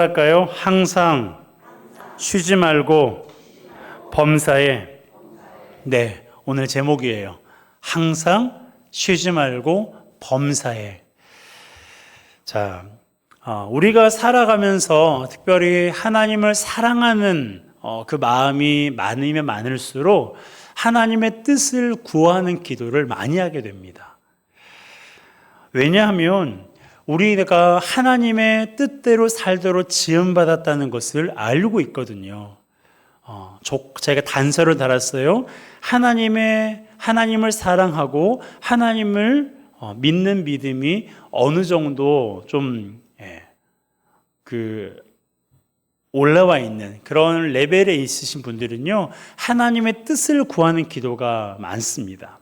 할까요? 항상 쉬지 말고 범사에. 네, 오늘 제목이에요. 항상 쉬지 말고 범사에. 자, 우리가 살아가면서 특별히 하나님을 사랑하는 그 마음이 많으면 많을수록 하나님의 뜻을 구하는 기도를 많이 하게 됩니다. 왜냐하면 우리가 하나님의 뜻대로 살도록 지음받았다는 것을 알고 있거든요. 제가 단서를 달았어요. 하나님을 사랑하고 하나님을 믿는 믿음이 어느 정도 좀 올라와 있는 그런 레벨에 있으신 분들은요, 하나님의 뜻을 구하는 기도가 많습니다.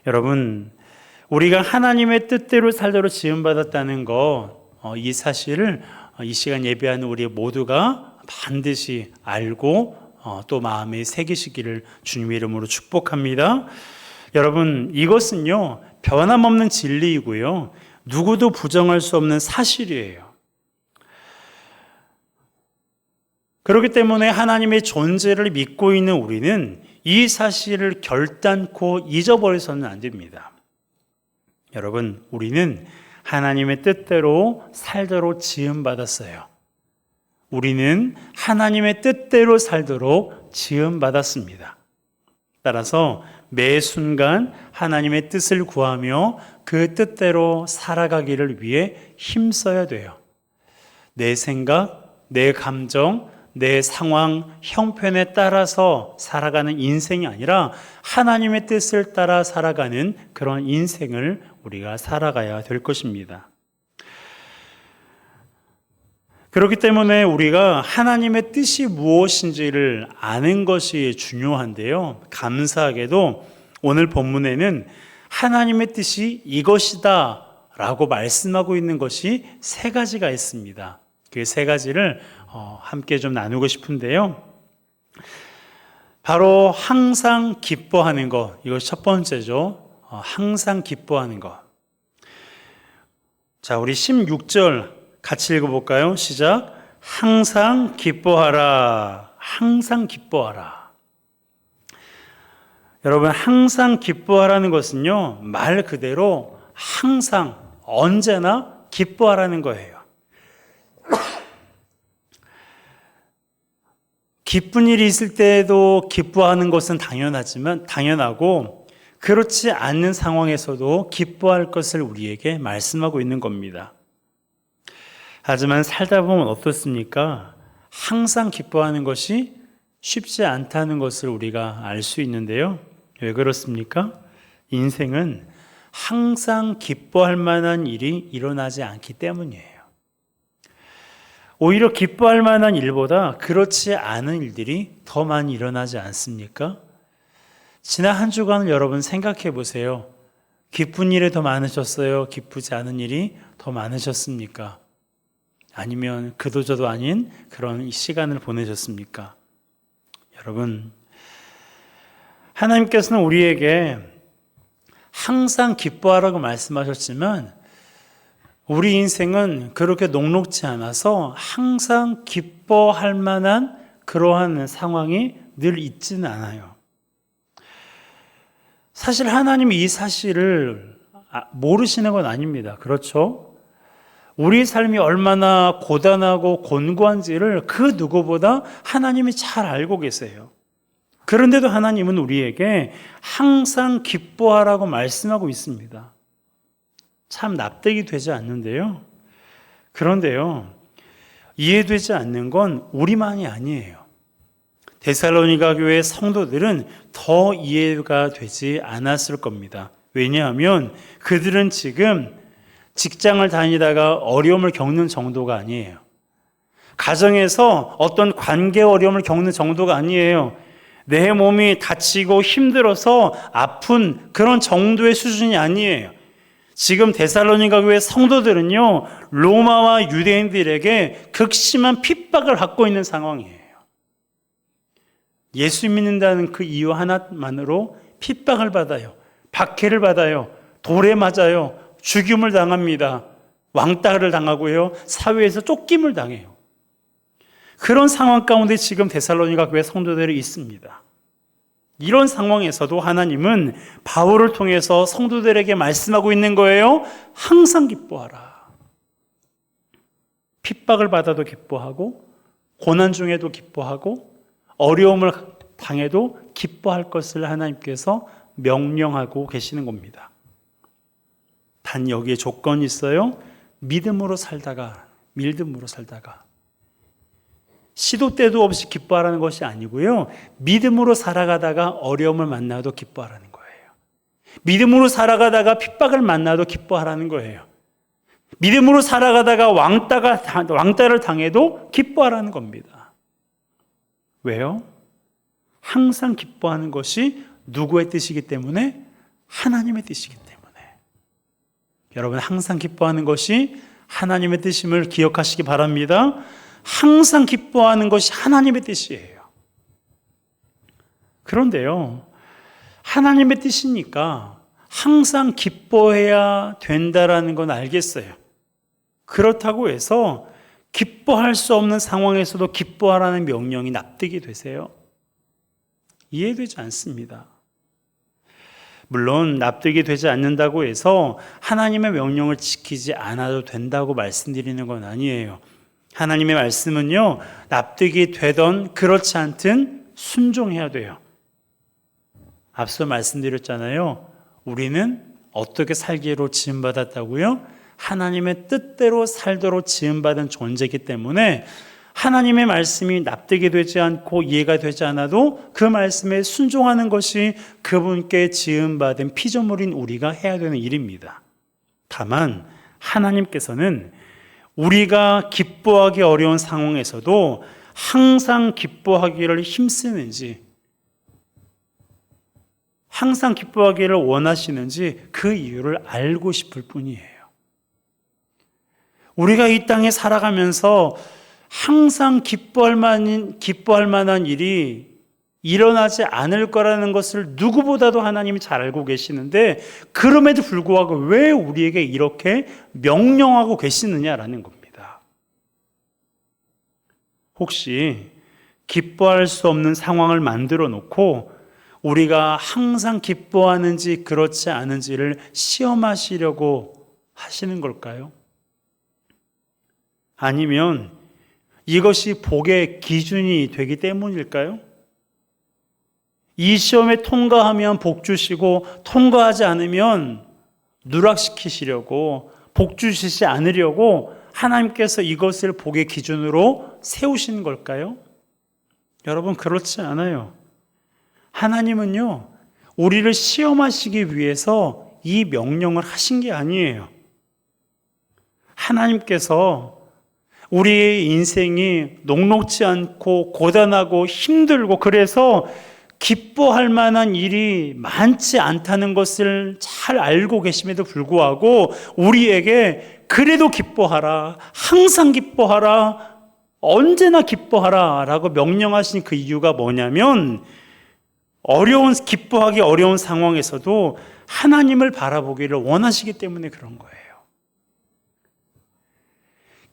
여러분, 우리가 하나님의 뜻대로 살도록 지음받았다는 이 사실을 이 시간 예배하는 우리 모두가 반드시 알고 또 마음에 새기시기를 주님의 이름으로 축복합니다. 여러분, 이것은요, 변함없는 진리이고요, 누구도 부정할 수 없는 사실이에요. 그렇기 때문에 하나님의 존재를 믿고 있는 우리는 이 사실을 결단코 잊어버려서는 안 됩니다. 여러분, 우리는 하나님의 뜻대로 살도록 지음받았어요. 우리는 하나님의 뜻대로 살도록 지음받았습니다. 따라서 매 순간 하나님의 뜻을 구하며 그 뜻대로 살아가기를 위해 힘써야 돼요. 내 생각, 내 감정, 내 상황, 형편에 따라서 살아가는 인생이 아니라 하나님의 뜻을 따라 살아가는 그런 인생을 우리가 살아가야 될 것입니다. 그렇기 때문에 우리가 하나님의 뜻이 무엇인지를 아는 것이 중요한데요. 감사하게도 오늘 본문에는 하나님의 뜻이 이것이다 라고 말씀하고 있는 것이 세 가지가 있습니다. 그 세 가지를 함께 좀 나누고 싶은데요. 바로 항상 기뻐하는 것, 이것이 첫 번째죠. 항상 기뻐하는 것. 자, 우리 16절 같이 읽어볼까요? 시작. 항상 기뻐하라. 항상 기뻐하라. 여러분, 항상 기뻐하라는 것은요, 말 그대로 항상, 언제나 기뻐하라는 거예요. 기쁜 일이 있을 때에도 기뻐하는 것은 당연하고, 그렇지 않는 상황에서도 기뻐할 것을 우리에게 말씀하고 있는 겁니다. 하지만 살다 보면 어떻습니까? 항상 기뻐하는 것이 쉽지 않다는 것을 우리가 알 수 있는데요. 왜 그렇습니까? 인생은 항상 기뻐할 만한 일이 일어나지 않기 때문이에요. 오히려 기뻐할 만한 일보다 그렇지 않은 일들이 더 많이 일어나지 않습니까? 지난 한 주간을 여러분 생각해 보세요. 기쁜 일이 더 많으셨어요? 기쁘지 않은 일이 더 많으셨습니까? 아니면 그도저도 아닌 그런 시간을 보내셨습니까? 여러분, 하나님께서는 우리에게 항상 기뻐하라고 말씀하셨지만 우리 인생은 그렇게 녹록지 않아서 항상 기뻐할 만한 그러한 상황이 늘 있지는 않아요. 사실 하나님이 이 사실을 모르시는 건 아닙니다. 그렇죠? 우리 삶이 얼마나 고단하고 곤고한지를 그 누구보다 하나님이 잘 알고 계세요. 그런데도 하나님은 우리에게 항상 기뻐하라고 말씀하고 있습니다. 참 납득이 되지 않는데요. 그런데요, 이해되지 않는 건 우리만이 아니에요. 데살로니가 교회 성도들은 더 이해가 되지 않았을 겁니다. 왜냐하면 그들은 지금 직장을 다니다가 어려움을 겪는 정도가 아니에요. 가정에서 어떤 관계 어려움을 겪는 정도가 아니에요. 내 몸이 다치고 힘들어서 아픈 그런 정도의 수준이 아니에요. 지금 데살로니가 교회 성도들은요, 로마와 유대인들에게 극심한 핍박을 받고 있는 상황이에요. 예수 믿는다는 그 이유 하나만으로 핍박을 받아요. 박해를 받아요. 돌에 맞아요. 죽임을 당합니다. 왕따를 당하고요. 사회에서 쫓김을 당해요. 그런 상황 가운데 지금 데살로니가 교회 성도들이 있습니다. 이런 상황에서도 하나님은 바울을 통해서 성도들에게 말씀하고 있는 거예요. 항상 기뻐하라. 핍박을 받아도 기뻐하고 고난 중에도 기뻐하고 어려움을 당해도 기뻐할 것을 하나님께서 명령하고 계시는 겁니다. 단 여기에 조건이 있어요. 믿음으로 살다가 시도 때도 없이 기뻐하라는 것이 아니고요. 믿음으로 살아가다가 어려움을 만나도 기뻐하라는 거예요. 믿음으로 살아가다가 핍박을 만나도 기뻐하라는 거예요. 믿음으로 살아가다가 왕따를 당해도 기뻐하라는 겁니다. 왜요? 항상 기뻐하는 것이 누구의 뜻이기 때문에? 하나님의 뜻이기 때문에. 여러분, 항상 기뻐하는 것이 하나님의 뜻임을 기억하시기 바랍니다. 항상 기뻐하는 것이 하나님의 뜻이에요. 그런데요, 하나님의 뜻이니까 항상 기뻐해야 된다라는 건 알겠어요. 그렇다고 해서 기뻐할 수 없는 상황에서도 기뻐하라는 명령이 납득이 되세요? 이해되지 않습니다. 물론 납득이 되지 않는다고 해서 하나님의 명령을 지키지 않아도 된다고 말씀드리는 건 아니에요. 하나님의 말씀은요, 납득이 되던 그렇지 않든 순종해야 돼요. 앞서 말씀드렸잖아요. 우리는 어떻게 살기로 지음받았다고요? 하나님의 뜻대로 살도록 지음받은 존재이기 때문에 하나님의 말씀이 납득이 되지 않고 이해가 되지 않아도 그 말씀에 순종하는 것이 그분께 지음받은 피조물인 우리가 해야 되는 일입니다. 다만 하나님께서는 우리가 기뻐하기 어려운 상황에서도 항상 기뻐하기를 힘쓰는지, 항상 기뻐하기를 원하시는지 그 이유를 알고 싶을 뿐이에요. 우리가 이 땅에 살아가면서 항상 기뻐할 만한 일이 일어나지 않을 거라는 것을 누구보다도 하나님이 잘 알고 계시는데, 그럼에도 불구하고 왜 우리에게 이렇게 명령하고 계시느냐라는 겁니다. 혹시 기뻐할 수 없는 상황을 만들어 놓고 우리가 항상 기뻐하는지 그렇지 않은지를 시험하시려고 하시는 걸까요? 아니면 이것이 복의 기준이 되기 때문일까요? 이 시험에 통과하면 복 주시고 통과하지 않으면 누락시키시려고, 복 주시지 않으려고 하나님께서 이것을 복의 기준으로 세우신 걸까요? 여러분, 그렇지 않아요. 하나님은요, 우리를 시험하시기 위해서 이 명령을 하신 게 아니에요. 하나님께서 우리의 인생이 녹록지 않고 고단하고 힘들고 그래서 기뻐할 만한 일이 많지 않다는 것을 잘 알고 계심에도 불구하고 우리에게 그래도 기뻐하라, 항상 기뻐하라, 언제나 기뻐하라 라고 명령하신 그 이유가 뭐냐면, 기뻐하기 어려운 상황에서도 하나님을 바라보기를 원하시기 때문에 그런 거예요.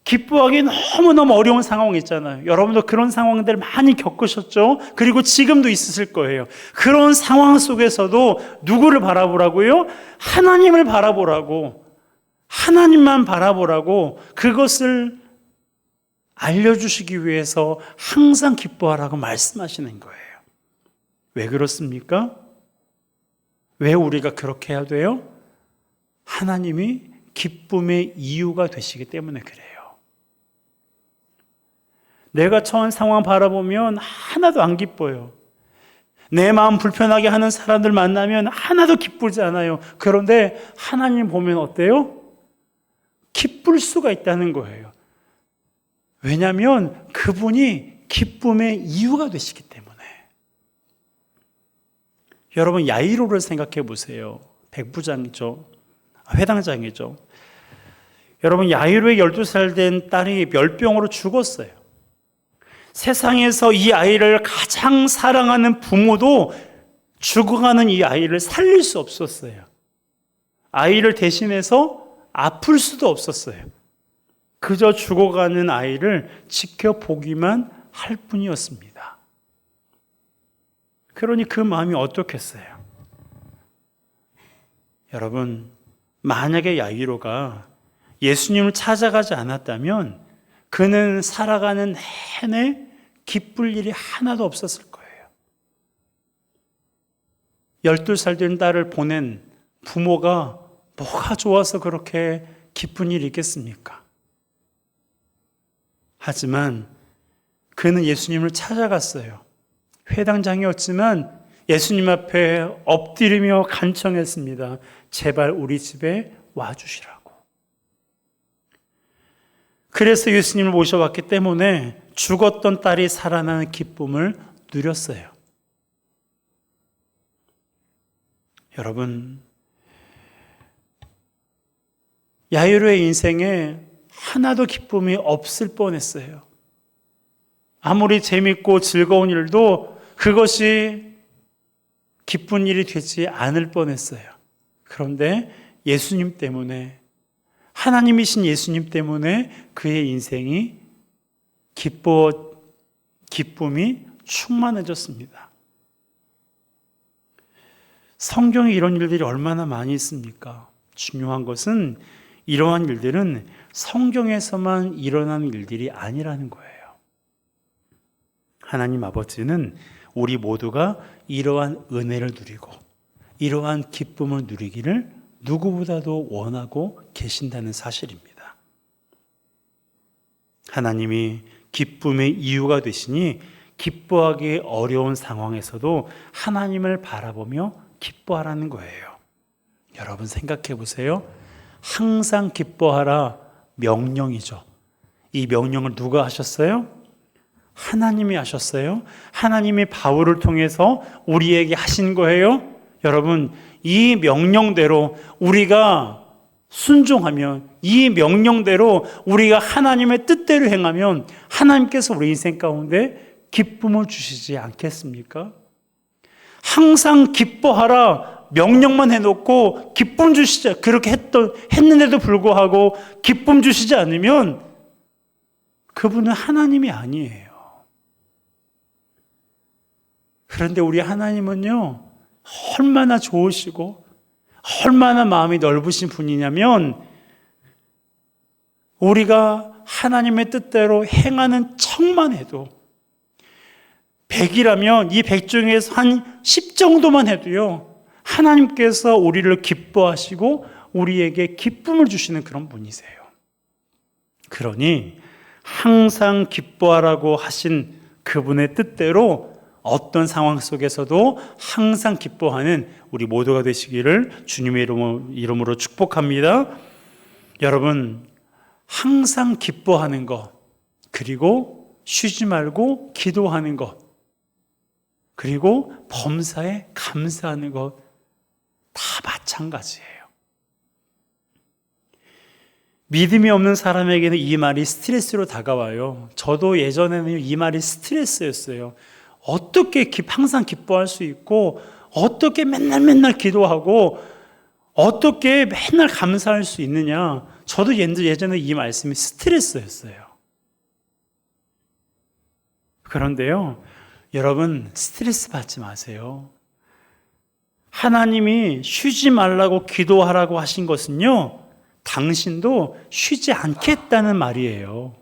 기뻐하기 너무너무 어려운 상황이 있잖아요. 여러분도 그런 상황들 많이 겪으셨죠? 그리고 지금도 있으실 거예요. 그런 상황 속에서도 누구를 바라보라고요? 하나님을 바라보라고, 하나님만 바라보라고, 그것을 알려주시기 위해서 항상 기뻐하라고 말씀하시는 거예요. 왜 그렇습니까? 왜 우리가 그렇게 해야 돼요? 하나님이 기쁨의 이유가 되시기 때문에 그래요. 내가 처한 상황 바라보면 하나도 안 기뻐요. 내 마음 불편하게 하는 사람들 만나면 하나도 기쁘지 않아요. 그런데 하나님 보면 어때요? 기쁠 수가 있다는 거예요. 왜냐하면 그분이 기쁨의 이유가 되시기 때문에. 여러분, 야이로를 생각해 보세요. 백부장이죠. 회당장이죠. 여러분, 야이로의 12살 된 딸이 멸병으로 죽었어요. 세상에서 이 아이를 가장 사랑하는 부모도 죽어가는 이 아이를 살릴 수 없었어요. 아이를 대신해서 아플 수도 없었어요. 그저 죽어가는 아이를 지켜보기만 할 뿐이었습니다. 그러니 그 마음이 어떻겠어요? 여러분, 만약에 야이로가 예수님을 찾아가지 않았다면 그는 살아가는 내내 기쁠 일이 하나도 없었을 거예요. 12살 된 딸을 보낸 부모가 뭐가 좋아서 그렇게 기쁜 일이 있겠습니까? 하지만 그는 예수님을 찾아갔어요. 회당장이었지만 예수님 앞에 엎드리며 간청했습니다. 제발 우리 집에 와주시라고. 그래서 예수님을 모셔왔기 때문에 죽었던 딸이 살아나는 기쁨을 누렸어요. 여러분, 야이로의 인생에 하나도 기쁨이 없을 뻔했어요. 아무리 재밌고 즐거운 일도 그것이 기쁜 일이 되지 않을 뻔했어요. 그런데 예수님 때문에, 하나님이신 예수님 때문에 그의 인생이 기쁨이 충만해졌습니다. 성경에 이런 일들이 얼마나 많이 있습니까? 중요한 것은 이러한 일들은 성경에서만 일어나는 일들이 아니라는 거예요. 하나님 아버지는 우리 모두가 이러한 은혜를 누리고 이러한 기쁨을 누리기를 누구보다도 원하고 계신다는 사실입니다. 하나님이 기쁨의 이유가 되시니 기뻐하기 어려운 상황에서도 하나님을 바라보며 기뻐하라는 거예요. 여러분 생각해 보세요. 항상 기뻐하라 명령이죠. 이 명령을 누가 하셨어요? 하나님이 하셨어요. 하나님이 바울을 통해서 우리에게 하신 거예요. 여러분, 이 명령대로 우리가 순종하면, 이 명령대로 우리가 하나님의 뜻대로 행하면 하나님께서 우리 인생 가운데 기쁨을 주시지 않겠습니까? 항상 기뻐하라 명령만 해놓고 기쁨 주시지, 그렇게 했는데도 불구하고 기쁨 주시지 않으면 그분은 하나님이 아니에요. 그런데 우리 하나님은요, 얼마나 좋으시고 얼마나 마음이 넓으신 분이냐면, 우리가 하나님의 뜻대로 행하는 척만 해도, 100이라면 이 100 중에서 한 10 정도만 해도요, 하나님께서 우리를 기뻐하시고 우리에게 기쁨을 주시는 그런 분이세요. 그러니 항상 기뻐하라고 하신 그분의 뜻대로 어떤 상황 속에서도 항상 기뻐하는 우리 모두가 되시기를 주님의 이름으로 축복합니다. 여러분, 항상 기뻐하는 것, 그리고 쉬지 말고 기도하는 것, 그리고 범사에 감사하는 것, 다 마찬가지예요. 믿음이 없는 사람에게는 이 말이 스트레스로 다가와요. 저도 예전에는 이 말이 스트레스였어요. 어떻게 항상 기뻐할 수 있고, 어떻게 맨날 기도하고, 어떻게 맨날 감사할 수 있느냐. 저도 예전에 이 말씀이 스트레스였어요. 그런데요, 여러분, 스트레스 받지 마세요. 하나님이 쉬지 말라고 기도하라고 하신 것은요, 당신도 쉬지 않겠다는 말이에요.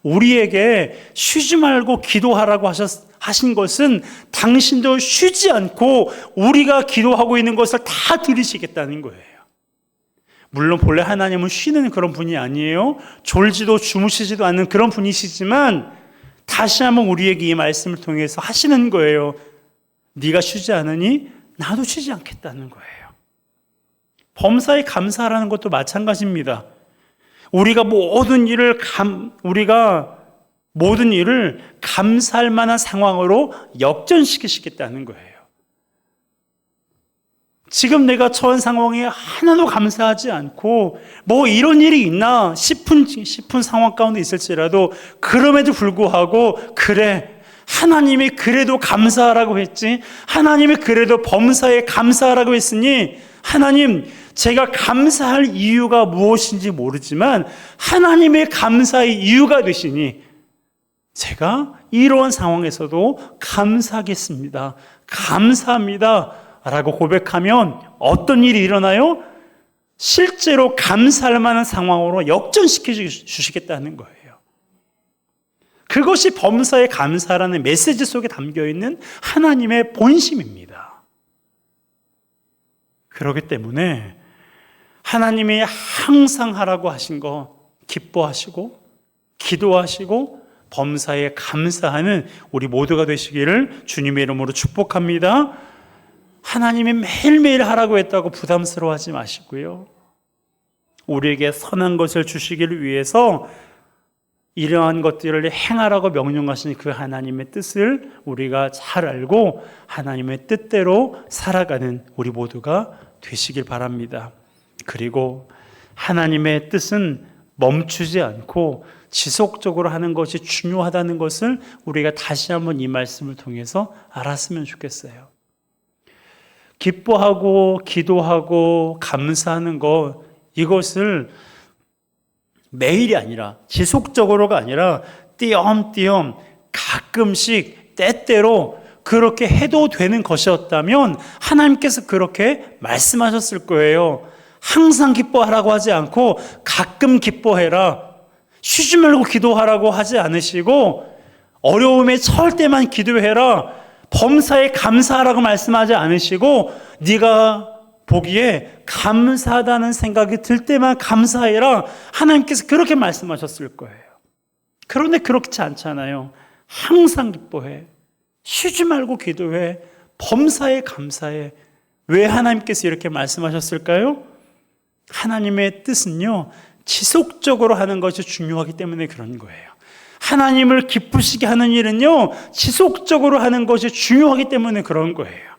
우리에게 쉬지 말고 기도하라고 하신 것은 당신도 쉬지 않고 우리가 기도하고 있는 것을 다 들으시겠다는 거예요. 물론 본래 하나님은 쉬는 그런 분이 아니에요. 졸지도 주무시지도 않는 그런 분이시지만 다시 한번 우리에게 이 말씀을 통해서 하시는 거예요. 네가 쉬지 않으니 나도 쉬지 않겠다는 거예요. 범사에 감사하라는 것도 마찬가지입니다. 우리가 모든 일을 감사할 만한 상황으로 역전시키시겠다는 거예요. 지금 내가 처한 상황에 하나도 감사하지 않고 뭐 이런 일이 있나 싶은 상황 가운데 있을지라도, 그럼에도 불구하고 그래, 하나님이 그래도 감사하라고 했지, 하나님이 그래도 범사에 감사하라고 했으니 하나님, 제가 감사할 이유가 무엇인지 모르지만 하나님의 감사의 이유가 되시니 제가 이러한 상황에서도 감사하겠습니다. 감사합니다. 라고 고백하면 어떤 일이 일어나요? 실제로 감사할 만한 상황으로 역전시켜 주시겠다는 거예요. 그것이 범사에 감사라는 메시지 속에 담겨 있는 하나님의 본심입니다. 그렇기 때문에 하나님이 항상 하라고 하신 거 기뻐하시고 기도하시고 범사에 감사하는 우리 모두가 되시기를 주님의 이름으로 축복합니다. 하나님이 매일매일 하라고 했다고 부담스러워하지 마시고요. 우리에게 선한 것을 주시기를 위해서 이러한 것들을 행하라고 명령하신 그 하나님의 뜻을 우리가 잘 알고 하나님의 뜻대로 살아가는 우리 모두가 되시길 바랍니다. 그리고 하나님의 뜻은 멈추지 않고 지속적으로 하는 것이 중요하다는 것을 우리가 다시 한번 이 말씀을 통해서 알았으면 좋겠어요. 기뻐하고 기도하고 감사하는 것, 이것을 매일이 아니라 지속적으로가 아니라 띄엄띄엄 가끔씩 때때로 그렇게 해도 되는 것이었다면 하나님께서 그렇게 말씀하셨을 거예요. 항상 기뻐하라고 하지 않고 가끔 기뻐해라, 쉬지 말고 기도하라고 하지 않으시고 어려움에 처할 때만 기도해라, 범사에 감사하라고 말씀하지 않으시고 네가 보기에 감사하다는 생각이 들 때만 감사해라, 하나님께서 그렇게 말씀하셨을 거예요. 그런데 그렇지 않잖아요. 항상 기뻐해, 쉬지 말고 기도해, 범사에 감사해. 왜 하나님께서 이렇게 말씀하셨을까요? 하나님의 뜻은요, 지속적으로 하는 것이 중요하기 때문에 그런 거예요. 하나님을 기쁘시게 하는 일은요, 지속적으로 하는 것이 중요하기 때문에 그런 거예요.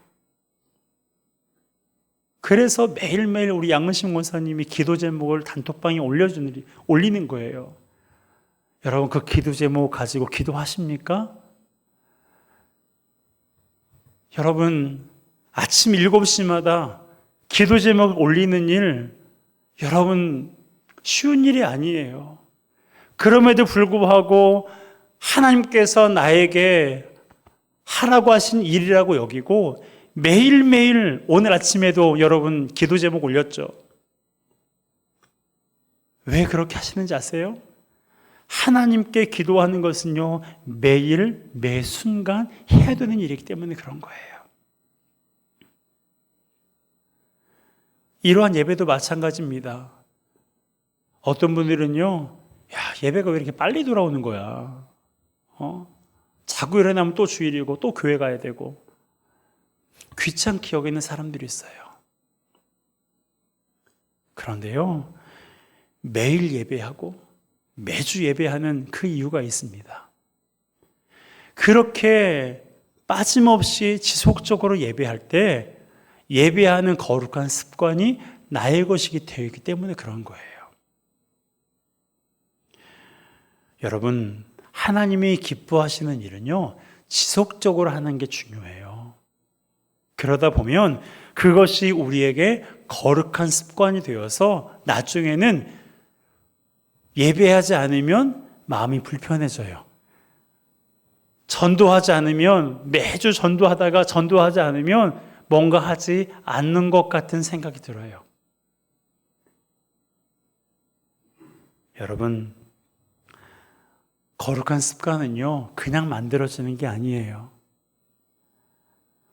그래서 매일매일 우리 양은식 원사님이 기도 제목을 단톡방에 올리는 거예요. 여러분, 그 기도 제목 가지고 기도하십니까? 여러분, 아침 7시마다 기도 제목 올리는 일, 여러분 쉬운 일이 아니에요. 그럼에도 불구하고 하나님께서 나에게 하라고 하신 일이라고 여기고 매일매일, 오늘 아침에도 여러분 기도 제목 올렸죠. 왜 그렇게 하시는지 아세요? 하나님께 기도하는 것은요, 매일 매 순간 해야 되는 일이기 때문에 그런 거예요. 이러한 예배도 마찬가지입니다. 어떤 분들은요, 야, 예배가 왜 이렇게 빨리 돌아오는 거야? 자고 일어나면 또 주일이고 또 교회 가야 되고 귀찮게 여기는 사람들이 있어요. 그런데요, 매일 예배하고 매주 예배하는 그 이유가 있습니다. 그렇게 빠짐없이 지속적으로 예배할 때 예배하는 거룩한 습관이 나의 것이기 되기 때문에 그런 거예요. 여러분, 하나님이 기뻐하시는 일은요, 지속적으로 하는 게 중요해요. 그러다 보면 그것이 우리에게 거룩한 습관이 되어서 나중에는 예배하지 않으면 마음이 불편해져요. 전도하지 않으면, 매주 전도하다가 전도하지 않으면 뭔가 하지 않는 것 같은 생각이 들어요. 여러분, 거룩한 습관은요, 그냥 만들어지는 게 아니에요.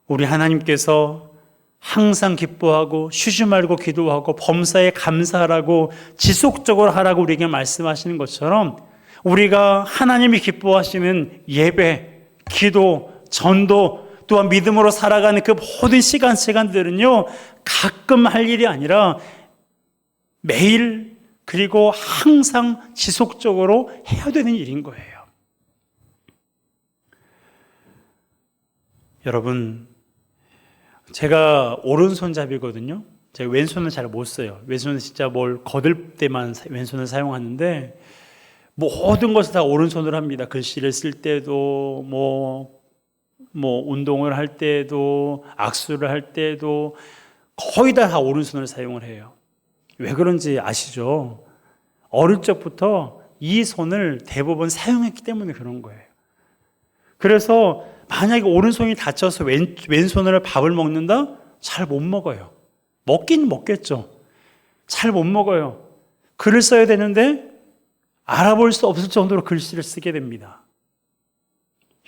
우리 하나님께서 항상 기뻐하고 쉬지 말고 기도하고 범사에 감사하라고 지속적으로 하라고 우리에게 말씀하시는 것처럼 우리가 하나님이 기뻐하시는 예배, 기도, 전도, 또한 믿음으로 살아가는 그 모든 시간들은요, 가끔 할 일이 아니라 매일, 그리고 항상 지속적으로 해야 되는 일인 거예요. 여러분, 제가 오른손잡이거든요. 제가 왼손은 잘 못 써요. 왼손은 진짜 뭘 거들 때만 왼손을 사용하는데 모든 것을 다 오른손으로 합니다. 글씨를 쓸 때도 뭐 운동을 할 때도 악수를 할 때도 거의 다 오른손을 사용을 해요. 왜 그런지 아시죠? 어릴 적부터 이 손을 대부분 사용했기 때문에 그런 거예요. 그래서 만약에 오른손이 다쳐서 왼손으로 밥을 먹는다? 잘 못 먹어요. 먹긴 먹겠죠. 잘 못 먹어요. 글을 써야 되는데 알아볼 수 없을 정도로 글씨를 쓰게 됩니다.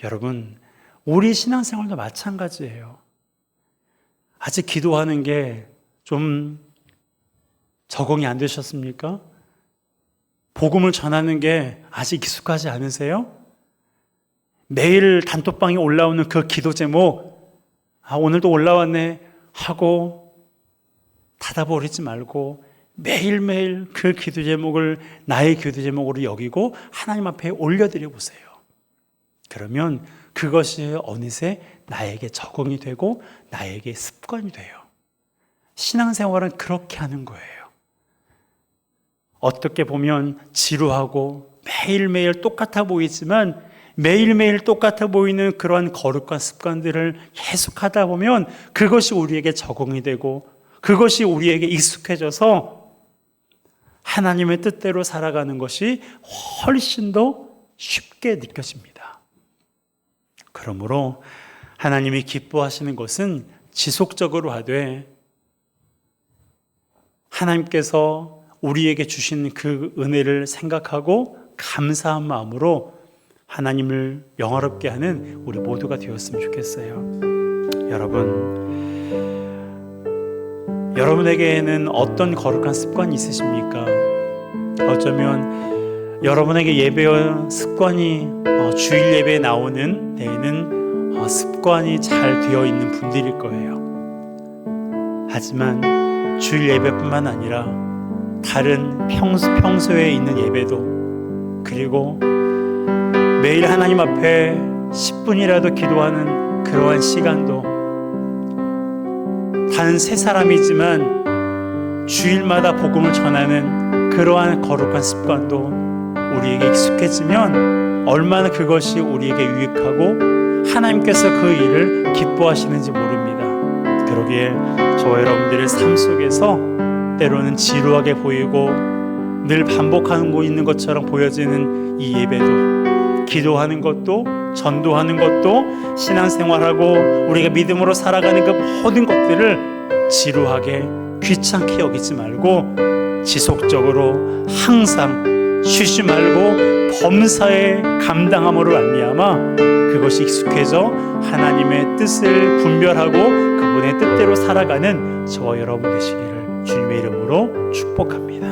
여러분, 우리 신앙생활도 마찬가지예요. 아직 기도하는 게 좀 적응이 안 되셨습니까? 복음을 전하는 게 아직 익숙하지 않으세요? 매일 단톡방에 올라오는 그 기도 제목, 오늘도 올라왔네 하고 닫아버리지 말고 매일매일 그 기도 제목을 나의 기도 제목으로 여기고 하나님 앞에 올려드려 보세요. 그러면 그것이 어느새 나에게 적응이 되고 나에게 습관이 돼요. 신앙생활은 그렇게 하는 거예요. 어떻게 보면 지루하고 매일매일 똑같아 보이지만 매일매일 똑같아 보이는 그러한 거룩한 습관들을 계속하다 보면 그것이 우리에게 적응이 되고 그것이 우리에게 익숙해져서 하나님의 뜻대로 살아가는 것이 훨씬 더 쉽게 느껴집니다. 그러므로 하나님이 기뻐하시는 것은 지속적으로 하되 하나님께서 우리에게 주신 그 은혜를 생각하고 감사한 마음으로 하나님을 영화롭게 하는 우리 모두가 되었으면 좋겠어요. 여러분에게는 어떤 거룩한 습관이 있으십니까? 어쩌면 여러분에게 예배 습관이 주일 예배에 나오는 데에는 습관이 잘 되어 있는 분들일 거예요. 하지만 주일 예배뿐만 아니라 다른 평소에 있는 예배도 그리고 매일 하나님 앞에 10분이라도 기도하는 그러한 시간도 단 세 사람이지만 주일마다 복음을 전하는 그러한 거룩한 습관도 우리에게 익숙해지면 얼마나 그것이 우리에게 유익하고 하나님께서 그 일을 기뻐하시는지 모릅니다. 그러기에 저와 여러분들의 삶 속에서 때로는 지루하게 보이고 늘 반복하고 있는 것처럼 보여지는 이 예배도 기도하는 것도 전도하는 것도 신앙생활하고 우리가 믿음으로 살아가는 그 모든 것들을 지루하게 귀찮게 여기지 말고 지속적으로 항상 쉬지 말고 범사에 감당함으로 말미암아 그것이 익숙해져 하나님의 뜻을 분별하고 그분의 뜻대로 살아가는 저와 여러분 되시기를 주님의 이름으로 축복합니다.